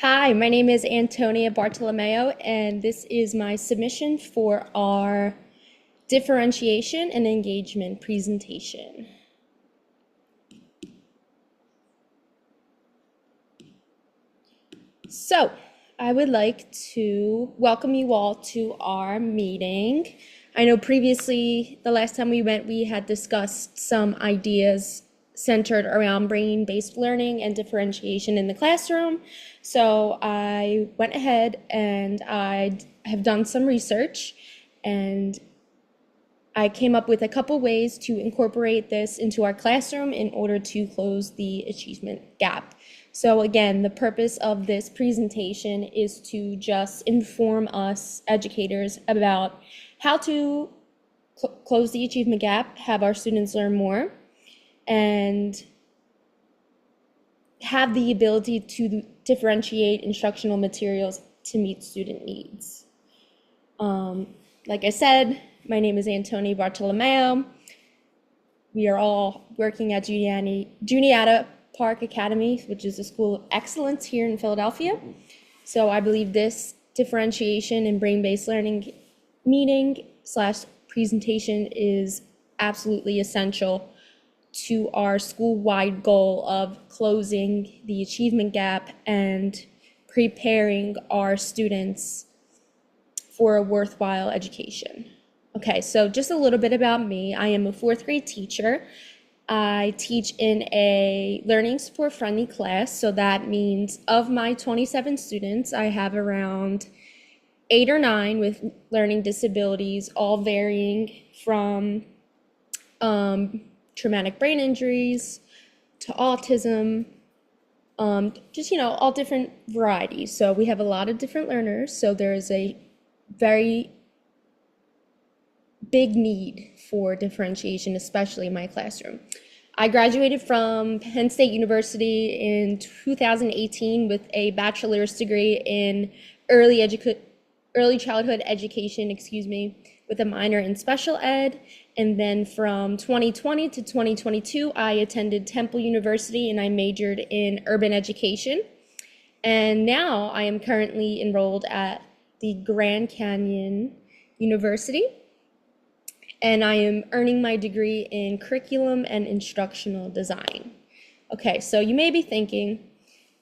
Hi, my name is Antonia Bartolomeo, and this is my submission for our differentiation and engagement presentation. So, I would like to welcome you all to our meeting. I know previously, the last time we went, we had discussed some ideas centered around brain-based learning and differentiation in the classroom. So I went ahead and I have done some research, and I came up with a couple ways to incorporate this into our classroom in order to close the achievement gap. So again, the purpose of this presentation is to just inform us educators about how to close the achievement gap, have our students learn more, and have the ability to differentiate instructional materials to meet student needs. Like I said, my name is Antonia Bartolomeo. We are all working at Juniata Park Academy, which is a school of excellence here in Philadelphia. So I believe this differentiation and brain-based learning meeting/presentation is absolutely essential to our school-wide goal of closing the achievement gap and preparing our students for a worthwhile education. Okay, so just a little bit about me. I am a fourth grade teacher. I teach in a learning support friendly class. So that means of my 27 students, I have around 8 or 9 with learning disabilities, all varying from traumatic brain injuries to autism, just, all different varieties. So we have a lot of different learners. So there is a very big need for differentiation, especially in my classroom. I graduated from Penn State University in 2018 with a bachelor's degree in early childhood education, with a minor in special ed. And then from 2020 to 2022, I attended Temple University and I majored in urban education. And now I am currently enrolled at the Grand Canyon University, and I am earning my degree in curriculum and instructional design. Okay, so you may be thinking,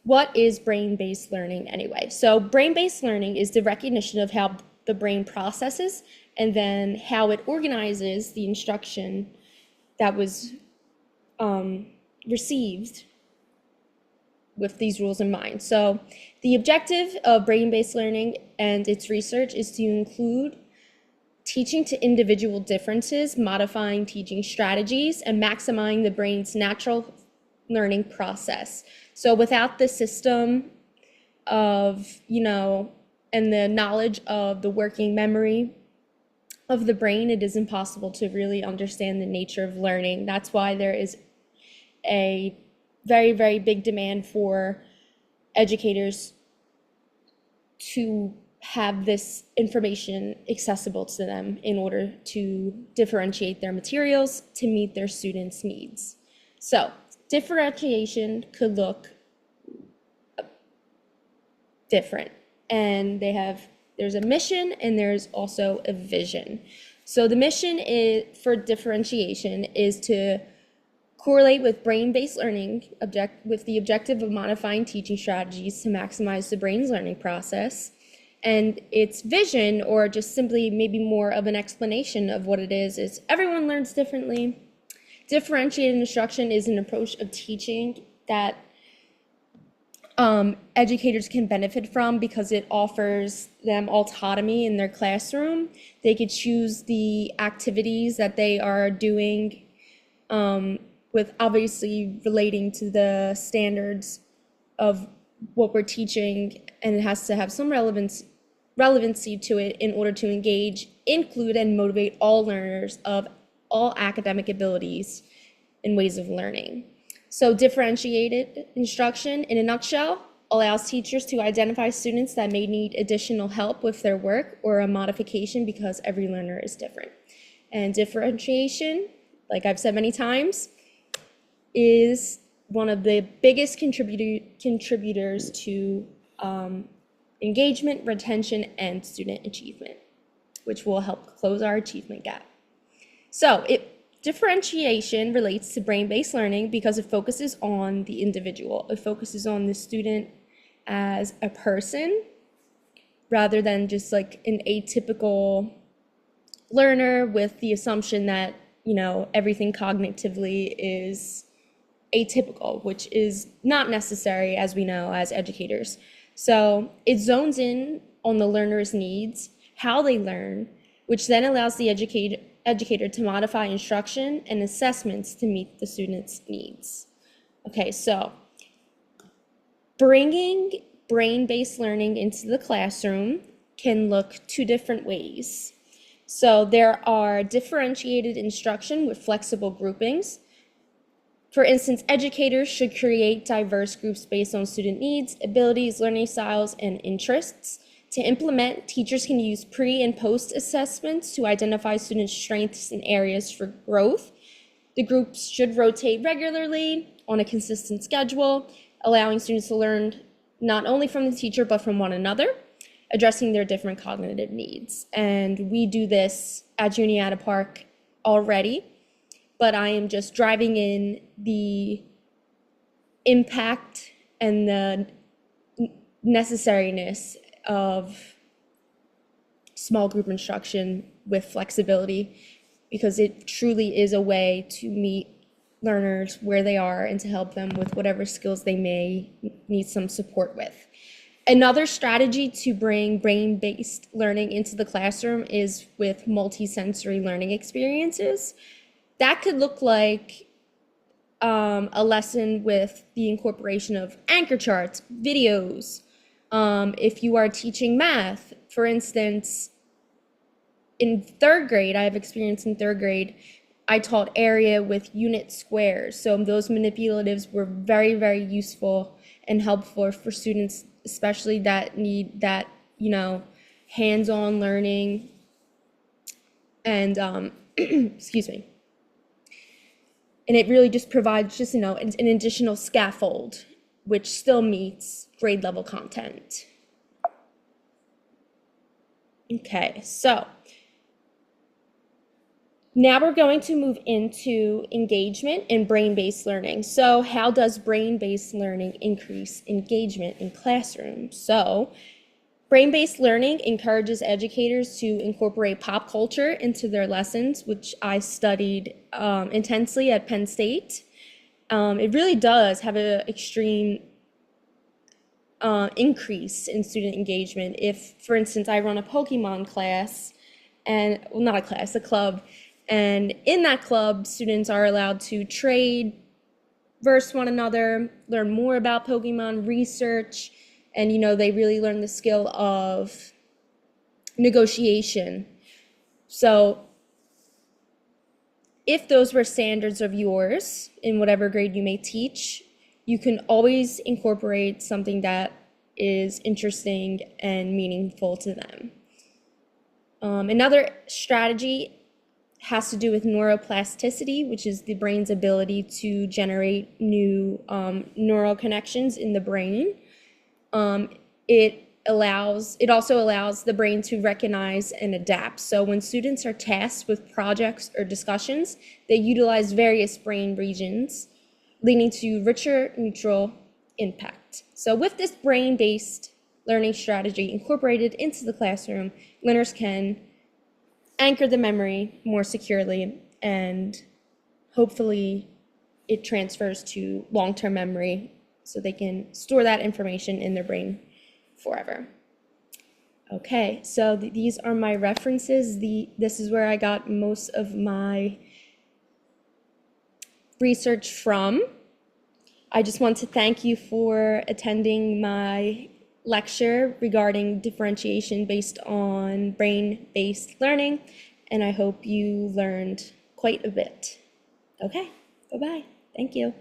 what is brain-based learning anyway? So brain-based learning is the recognition of how the brain processes and then how it organizes the instruction that was received with these rules in mind. So the objective of brain-based learning and its research is to include teaching to individual differences, modifying teaching strategies, and maximizing the brain's natural learning process. So without the system of, and the knowledge of the working memory of the brain, it is impossible to really understand the nature of learning. That's why there is a very, very big demand for educators to have this information accessible to them in order to differentiate their materials to meet their students' needs. So differentiation could look different, and there's a mission and there's also a vision. So the mission for differentiation is to correlate with brain-based learning with the objective of modifying teaching strategies to maximize the brain's learning process. And its vision, or just simply maybe more of an explanation of what it is everyone learns differently. Differentiated instruction is an approach of teaching that educators can benefit from because it offers them autonomy in their classroom. They could choose the activities that they are doing, with obviously relating to the standards of what we're teaching, and it has to have some relevancy to it in order to engage, include, and motivate all learners of all academic abilities and ways of learning. So differentiated instruction, in a nutshell, allows teachers to identify students that may need additional help with their work or a modification because every learner is different. And differentiation, like I've said many times, is one of the biggest contributors to engagement, retention, and student achievement, which will help close our achievement gap. So differentiation relates to brain-based learning because it focuses on the individual. It focuses on the student as a person rather than just like an atypical learner with the assumption that, everything cognitively is atypical, which is not necessary, as we know, as educators. So it zones in on the learner's needs, how they learn, which then allows the educator to modify instruction and assessments to meet the student's needs. Okay, so bringing brain-based learning into the classroom can look two different ways. So there are differentiated instruction with flexible groupings. For instance, educators should create diverse groups based on student needs, abilities, learning styles, and interests. To implement, teachers can use pre- and post-assessments to identify students' strengths and areas for growth. The groups should rotate regularly on a consistent schedule, allowing students to learn not only from the teacher, but from one another, addressing their different cognitive needs. And we do this at Juniata Park already, but I am just driving in the impact and the necessariness of small group instruction with flexibility, because it truly is a way to meet learners where they are and to help them with whatever skills they may need some support with. Another strategy to bring brain-based learning into the classroom is with multisensory learning experiences. That could look like a lesson with the incorporation of anchor charts, videos. If you are teaching math, for instance, in third grade, I have experience in third grade, I taught area with unit squares. So those manipulatives were very, very useful and helpful for students, especially that need that, hands-on learning. And, excuse me. And it really just provides an additional scaffold, which still meets grade level content. Okay, so now we're going to move into engagement and brain-based learning. So how does brain-based learning increase engagement in classrooms? So brain-based learning encourages educators to incorporate pop culture into their lessons, which I studied intensely at Penn State. It really does have an extreme increase in student engagement. If, for instance, I run a Pokemon class, a club, and in that club, students are allowed to trade, verse one another, learn more about Pokemon, research, and they really learn the skill of negotiation. So if those were standards of yours in whatever grade you may teach, you can always incorporate something that is interesting and meaningful to them. Another strategy has to do with neuroplasticity, which is the brain's ability to generate new neural connections in the brain. It also allows the brain to recognize and adapt. So when students are tasked with projects or discussions, they utilize various brain regions, leading to richer neutral impact. So with this brain-based learning strategy incorporated into the classroom, learners can anchor the memory more securely, and hopefully it transfers to long-term memory so they can store that information in their brain forever. Okay, so these are my references. This is where I got most of my research from. I just want to thank you for attending my lecture regarding differentiation based on brain-based learning, and I hope you learned quite a bit. Okay, bye-bye. Thank you.